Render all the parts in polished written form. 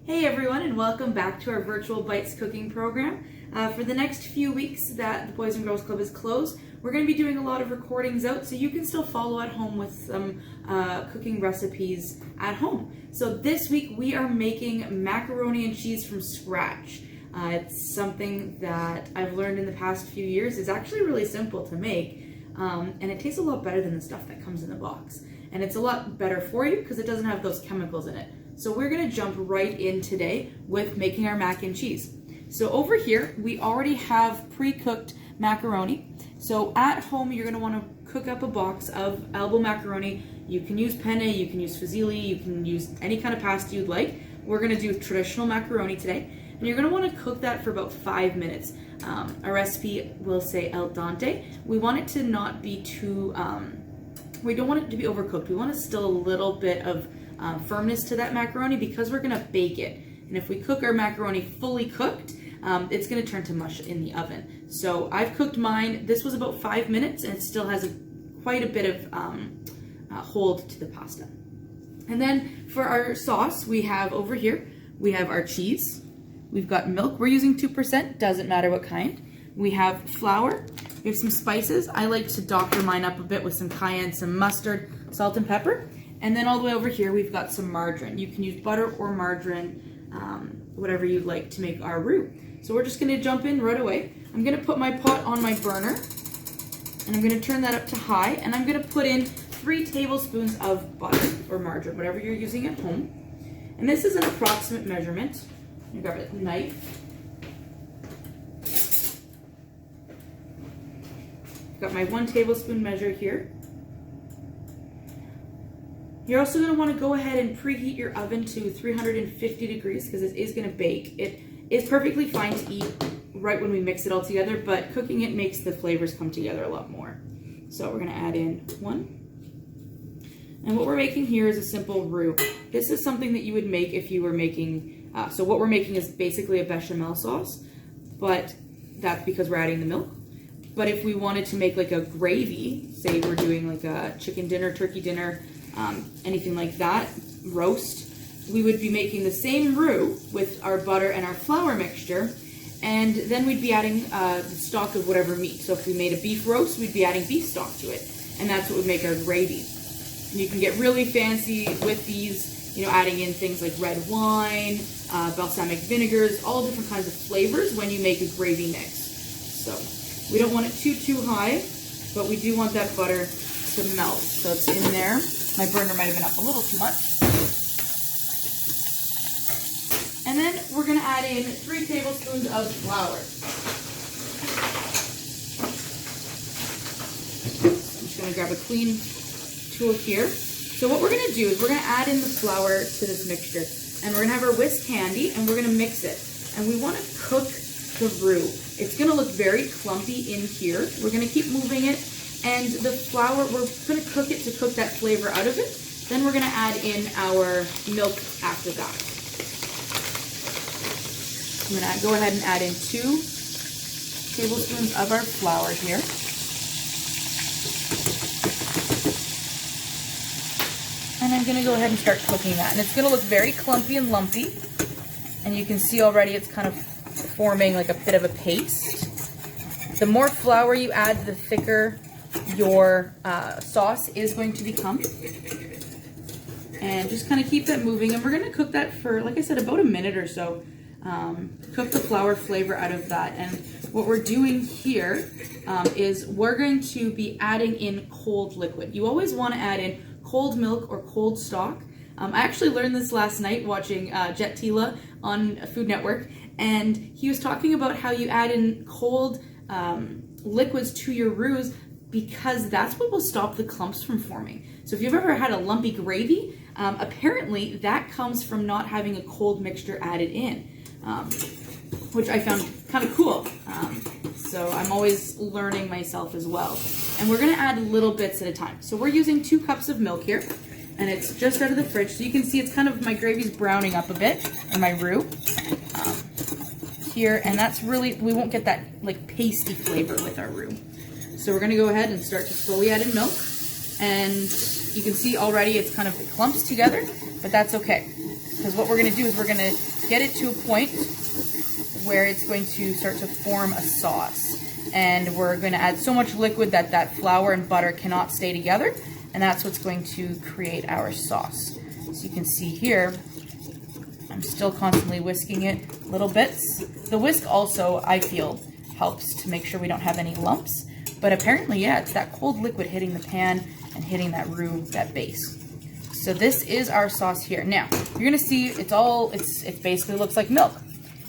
Hey everyone, and welcome back to our Virtual Bites cooking program. For the next few weeks that the Boys and Girls Club is closed, we're going to be doing a lot of recordings out so you can still follow at home with some cooking recipes at home. So this week we are making macaroni and cheese from scratch. It's something that I've learned in the past few years is actually really simple to make, and it tastes a lot better than the stuff that comes in the box. And it's a lot better for you because it doesn't have those chemicals in it. So we're gonna jump right in today with making our mac and cheese. So over here, we already have pre-cooked macaroni. So at home, you're gonna wanna cook up a box of elbow macaroni. You can use penne, you can use fusilli, you can use any kind of pasta you'd like. We're gonna do traditional macaroni today. And you're gonna wanna cook that for about 5 minutes. Our recipe will say al dente. We want it to not be too, we don't want it to be overcooked. We want still a little bit of firmness to that macaroni because we're gonna bake it. And if we cook our macaroni fully cooked, it's gonna turn to mush in the oven. So I've cooked mine. This was about 5 minutes and it still has quite a bit of hold to the pasta. And then for our sauce, we have over here, we have our cheese. We've got milk. We're using 2%, doesn't matter what kind. We have flour. We have some spices. I like to doctor mine up a bit with some cayenne, some mustard, salt and pepper. And then all the way over here, we've got some margarine. You can use butter or margarine, whatever you'd like to make our roux. So we're just gonna jump in right away. I'm gonna put my pot on my burner and I'm gonna turn that up to high and I'm gonna put in 3 tablespoons of butter or margarine, whatever you're using at home. And this is an approximate measurement. You grab a knife. Got my 1 tablespoon measure here. You're also going to want to go ahead and preheat your oven to 350 degrees because it is going to bake. It is perfectly fine to eat right when we mix it all together, but cooking it makes the flavors come together a lot more. So we're going to add in 1. And what we're making here is a simple roux. This is something that you would make if you were making, so what we're making is basically a bechamel sauce, but that's because we're adding the milk. But if we wanted to make like a gravy, say we're doing like a chicken dinner, turkey dinner, anything like that, roast, we would be making the same roux with our butter and our flour mixture, and then we'd be adding the stock of whatever meat. So if we made a beef roast, we'd be adding beef stock to it, and that's what would make our gravy. And you can get really fancy with these, you know, adding in things like red wine, balsamic vinegars, all different kinds of flavors when you make a gravy mix. So we don't want it too high, but we do want that butter to melt. So it's in there. My burner might have been up a little too much. And then we're gonna add in 3 tablespoons of flour. I'm just gonna grab a clean tool here. So what we're gonna do is we're gonna add in the flour to this mixture, and we're gonna have our whisk handy, and we're gonna mix it. And we wanna cook the roux. It's gonna look very clumpy in here. We're gonna keep moving it, and the flour, we're gonna cook it to cook that flavor out of it. Then we're gonna add in our milk after that. I'm gonna go ahead and add in 2 tablespoons of our flour here. And I'm gonna go ahead and start cooking that. And it's gonna look very clumpy and lumpy. And you can see already it's kind of forming like a bit of a paste. The more flour you add, the thicker your sauce is going to become. And just kind of keep that moving. And we're gonna cook that for, like I said, about a minute or so. Cook the flour flavor out of that. And what we're doing here is we're going to be adding in cold liquid. You always wanna add in cold milk or cold stock. I actually learned this last night watching Jet Tila on Food Network, and he was talking about how you add in cold liquids to your roux because that's what will stop the clumps from forming. So if you've ever had a lumpy gravy, apparently that comes from not having a cold mixture added in, which I found kind of cool. So I'm always learning myself as well. And we're gonna add little bits at a time. So we're using 2 cups of milk here, and it's just out of the fridge. So you can see it's kind of, my gravy's browning up a bit, or my roux here, and that's really, we won't get that like pasty flavor with our roux. So we're gonna go ahead and start to slowly add in milk, and you can see already it's kind of clumps together, but that's okay. because what we're going to do is we're going to get it to a point where it's going to start to form a sauce. And we're going to add so much liquid that that flour and butter cannot stay together, and that's what's going to create our sauce. So you can see here, I'm still constantly whisking it little bits. The whisk also, I feel, helps to make sure we don't have any lumps. But apparently, yeah, it's that cold liquid hitting the pan and hitting that roux, that base. So this is our sauce here. Now, you're gonna see it basically looks like milk.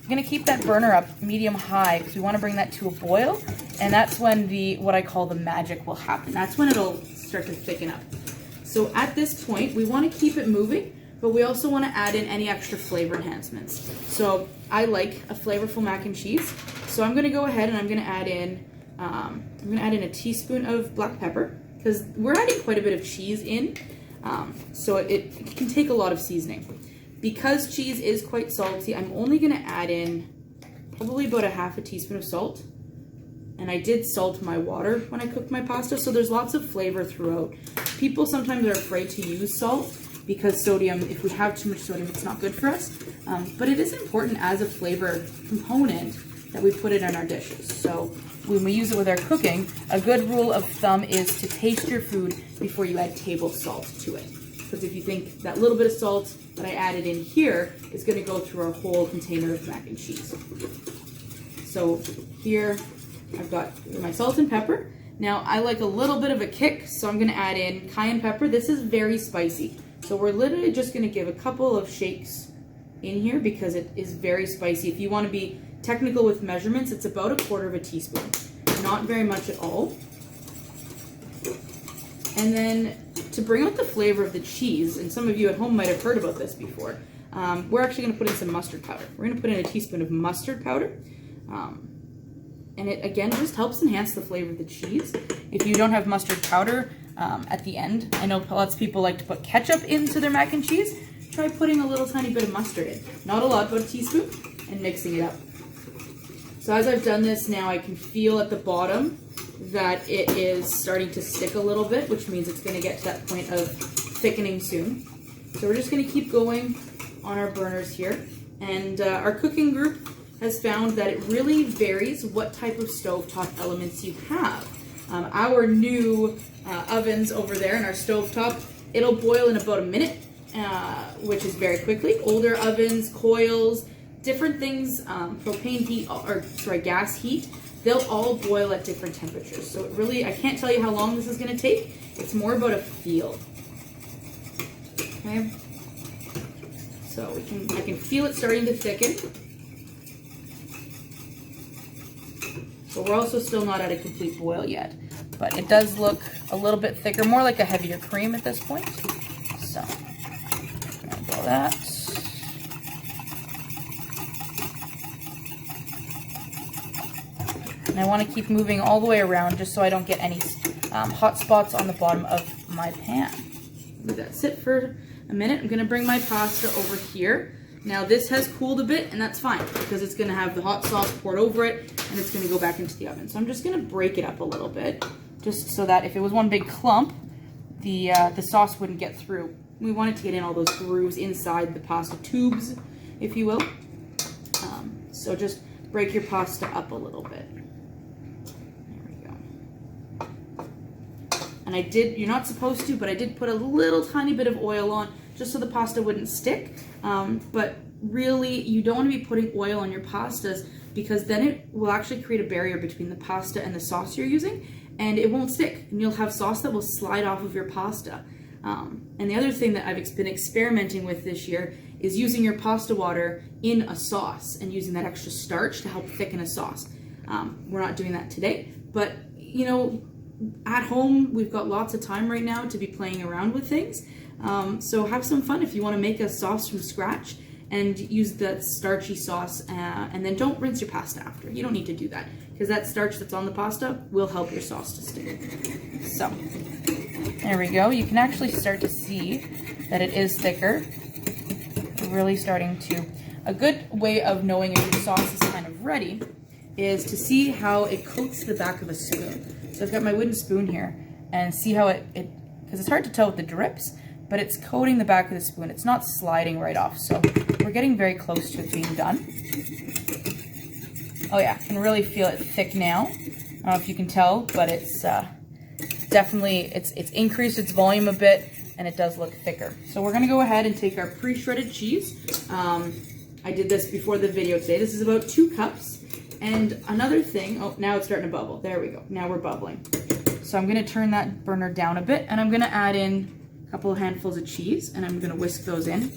You're gonna keep that burner up medium high because we wanna bring that to a boil, and that's when what I call the magic will happen. That's when it'll start to thicken up. So at this point, we wanna keep it moving, but we also wanna add in any extra flavor enhancements. So I like a flavorful mac and cheese. So I'm gonna go ahead and I'm gonna add in a teaspoon of black pepper, because we're adding quite a bit of cheese in, so it can take a lot of seasoning. Because cheese is quite salty, I'm only gonna add in probably about a half a teaspoon of salt. And I did salt my water when I cooked my pasta, so there's lots of flavor throughout. People sometimes are afraid to use salt because sodium, if we have too much sodium, it's not good for us. But it is important as a flavor component that we put it in our dishes. So when we use it with our cooking, a good rule of thumb is to taste your food before you add table salt to it. Because if you think that little bit of salt that I added in here is going to go through our whole container of mac and cheese. So here I've got my salt and pepper. Now I like a little bit of a kick, so I'm going to add in cayenne pepper. This is very spicy. So we're literally just going to give a couple of shakes in here because it is very spicy. If you want to be technical with measurements, it's about 1/4 teaspoon. Not very much at all. And then to bring out the flavor of the cheese, and some of you at home might have heard about this before, we're actually going to put in some mustard powder. We're going to put in a teaspoon of mustard powder. And it, again, just helps enhance the flavor of the cheese. If you don't have mustard powder at the end, I know lots of people like to put ketchup into their mac and cheese. Try putting a little tiny bit of mustard in. Not a lot, but a teaspoon, and mixing it up. So as I've done this now, I can feel at the bottom that it is starting to stick a little bit, which means it's going to get to that point of thickening soon. So we're just going to keep going on our burners here. And our cooking group has found that it really varies what type of stovetop elements you have. Our new ovens over there in our stovetop, it'll boil in about a minute, which is very quickly. Older ovens, coils, different things, propane heat, gas heat, they'll all boil at different temperatures. So it really, I can't tell you how long this is going to take. It's more about a feel. Okay. So I can feel it starting to thicken. But we're also still not at a complete boil yet. But it does look a little bit thicker, more like a heavier cream at this point. So, there we go, that. And I want to keep moving all the way around just so I don't get any hot spots on the bottom of my pan. Let that sit for a minute. I'm going to bring my pasta over here. Now this has cooled a bit, and that's fine because it's going to have the hot sauce poured over it, and it's going to go back into the oven. So I'm just going to break it up a little bit, just so that if it was one big clump, the sauce wouldn't get through. We want it to get in all those grooves inside the pasta tubes, if you will. So just break your pasta up a little bit. And you're not supposed to, but I did put a little tiny bit of oil on just so the pasta wouldn't stick. But really, you don't want to be putting oil on your pastas because then it will actually create a barrier between the pasta and the sauce you're using, and it won't stick. And you'll have sauce that will slide off of your pasta. And the other thing that I've been experimenting with this year is using your pasta water in a sauce and using that extra starch to help thicken a sauce. We're not doing that today, but you know, at home, we've got lots of time right now to be playing around with things. So have some fun if you want to make a sauce from scratch and use that starchy sauce, and then don't rinse your pasta after. You don't need to do that because that starch that's on the pasta will help your sauce to stick. So there we go. You can actually start to see that it is thicker. Really starting to. A good way of knowing if your sauce is kind of ready is to see how it coats the back of a spoon. So I've got my wooden spoon here, and see how because it's hard to tell with the drips, but it's coating the back of the spoon. It's not sliding right off, so we're getting very close to it being done. Oh yeah, I can really feel it thick now. I don't know if you can tell, but it's definitely, it's increased its volume a bit, and it does look thicker. So we're gonna go ahead and take our pre-shredded cheese. I did this before the video today. This is about 2 cups. And another thing, oh, now it's starting to bubble. There we go, now we're bubbling. So I'm gonna turn that burner down a bit, and I'm gonna add in a couple of handfuls of cheese, and I'm gonna whisk those in.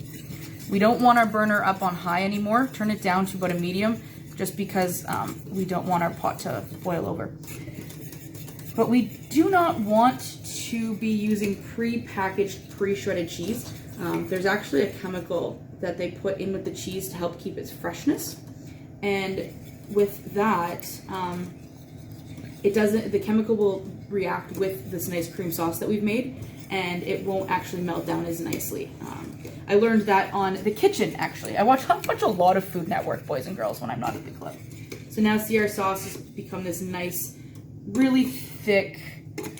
We don't want our burner up on high anymore. Turn it down to about a medium, just because we don't want our pot to boil over. But we do not want to be using pre-packaged, pre-shredded cheese. There's actually a chemical that they put in with the cheese to help keep its freshness. And with that, the chemical will react with this nice cream sauce that we've made, and it won't actually melt down as nicely. I learned that on The Kitchen, actually. I watch a lot of Food Network, boys and girls, when I'm not at the club. So now see, our sauce has become this nice, really thick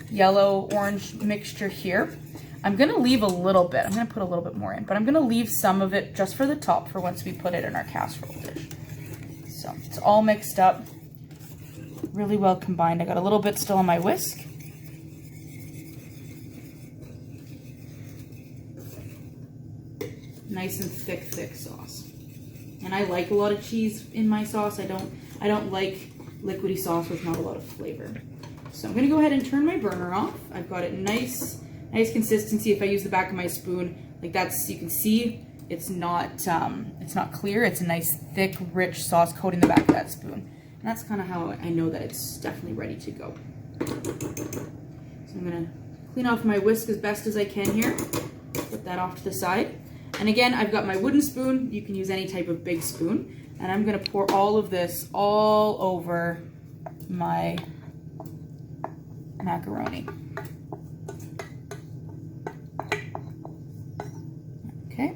yellow-orange mixture here. I'm gonna leave a little bit. I'm gonna put a little bit more in, but I'm gonna leave some of it just for the top for once we put it in our casserole dish. So it's all mixed up, really well combined. I got a little bit still on my whisk. Nice and thick sauce. And I like a lot of cheese in my sauce. I don't like liquidy sauce with not a lot of flavor. So I'm gonna go ahead and turn my burner off. I've got it nice consistency. If I use the back of my spoon, like that's, you can see it's not clear. It's a nice thick, rich sauce coating the back of that spoon. And that's kind of how I know that it's definitely ready to go. So I'm gonna clean off my whisk as best as I can here. Put that off to the side. And again, I've got my wooden spoon. You can use any type of big spoon. And I'm gonna pour all of this all over my macaroni. Okay.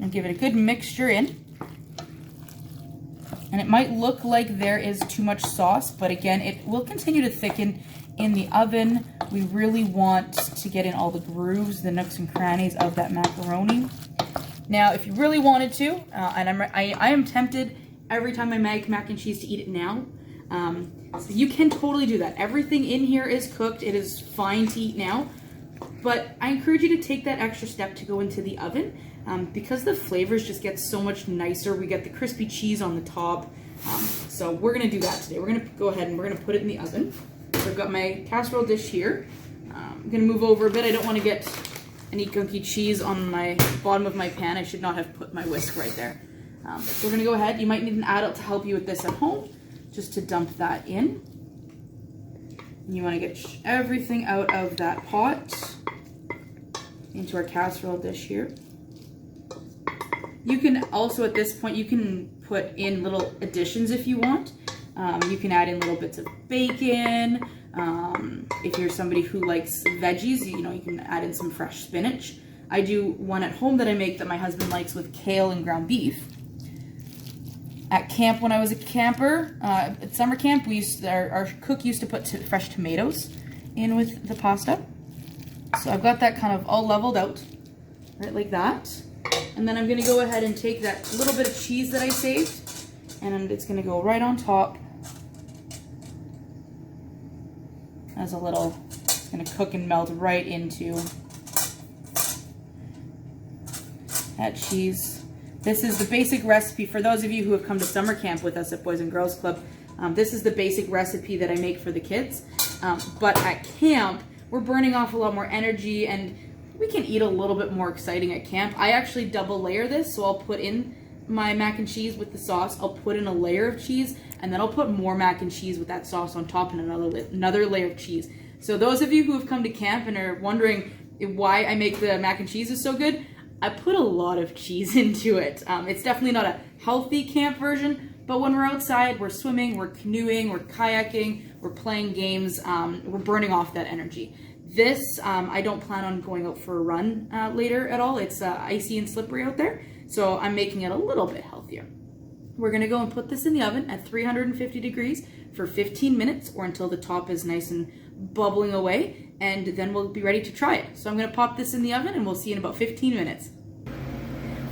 And give it a good mixture in. And it might look like there is too much sauce, but again, it will continue to thicken in the oven. We really want to get in all the grooves, the nooks and crannies of that macaroni. Now, if you really wanted to, and I am tempted every time I make mac and cheese to eat it now, so you can totally do that. Everything in here is cooked. It is fine to eat now, but I encourage you to take that extra step to go into the oven because the flavors just get so much nicer. We get the crispy cheese on the top. So we're gonna do that today. We're gonna go ahead and we're gonna put it in the oven. So I've got my casserole dish here. I'm gonna move over a bit. I don't wanna get any gunky cheese on my bottom of my pan. I should not have put my whisk right there. So we're gonna go ahead. You might need an adult to help you with this at home, just to dump that in. And you wanna get everything out of that pot into our casserole dish here. You can also, at this point, you can put in little additions if you want. You can add in little bits of bacon. If you're somebody who likes veggies, you know, you can add in some fresh spinach. I do one at home that I make that my husband likes with kale and ground beef. At camp, when I was a camper, at summer camp, our cook used to put fresh tomatoes in with the pasta. So I've got that kind of all leveled out, right like that. And then I'm gonna go ahead and take that little bit of cheese that I saved, and it's gonna go right on top as a little, it's gonna cook and melt right into that cheese. This is the basic recipe for those of you who have come to summer camp with us at Boys and Girls Club. This is the basic recipe that I make for the kids. But at camp, we're burning off a lot more energy and we can eat a little bit more exciting at camp. I actually double layer this, so I'll put in my mac and cheese with the sauce, I'll put in a layer of cheese, and then I'll put more mac and cheese with that sauce on top and another layer of cheese. So those of you who have come to camp and are wondering why I make the mac and cheese is so good, I put a lot of cheese into it. It's definitely not a healthy camp version, but when we're outside, we're swimming, we're canoeing, we're kayaking, we're playing games, we're burning off that energy. This, I don't plan on going out for a run later at all. It's icy and slippery out there, so I'm making it a little bit healthier. We're gonna go and put this in the oven at 350 degrees for 15 minutes or until the top is nice and bubbling away. and then we'll be ready to try it. So I'm gonna pop this in the oven and we'll see you in about 15 minutes.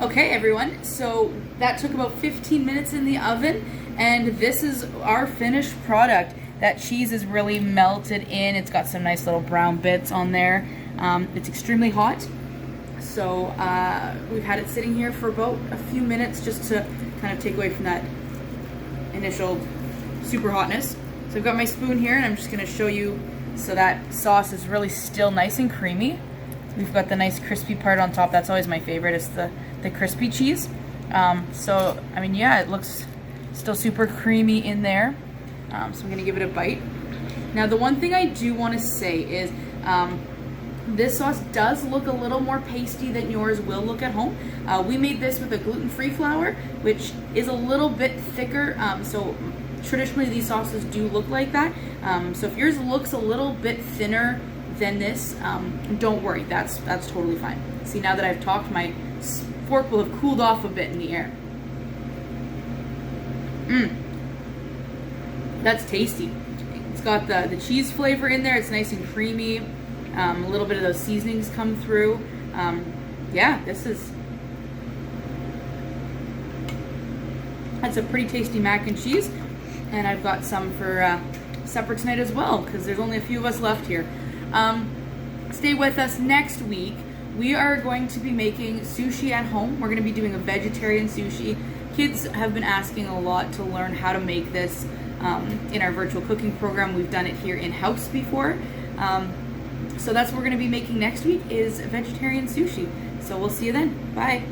Okay everyone, so that took about 15 minutes in the oven, and this is our finished product. That cheese is really melted in. It's got some nice little brown bits on there. It's extremely hot. So we've had it sitting here for about a few minutes just to kind of take away from that initial super hotness. So I've got my spoon here and I'm just gonna show you, so that sauce is really still nice and creamy. We've got the nice crispy part on top. That's always my favorite, is the crispy cheese. So, I mean, yeah, it looks still super creamy in there. So I'm gonna give it a bite. Now, the one thing I do wanna say is, this sauce does look a little more pasty than yours will look at home. We made this with a gluten-free flour, which is a little bit thicker. So traditionally these sauces do look like that. So if yours looks a little bit thinner than this, don't worry, that's totally fine. See, now that I've talked, my fork will have cooled off a bit in the air. That's tasty. It's got the cheese flavor in there. It's nice and creamy. A little bit of those seasonings come through. Yeah, that's a pretty tasty mac and cheese. And I've got some for supper tonight as well, because there's only a few of us left here. Stay with us next week. We are going to be making sushi at home. We're going to be doing a vegetarian sushi. Kids have been asking a lot to learn how to make this in our virtual cooking program. We've done it here in-house before. So that's what we're going to be making next week, is vegetarian sushi. So we'll see you then. Bye.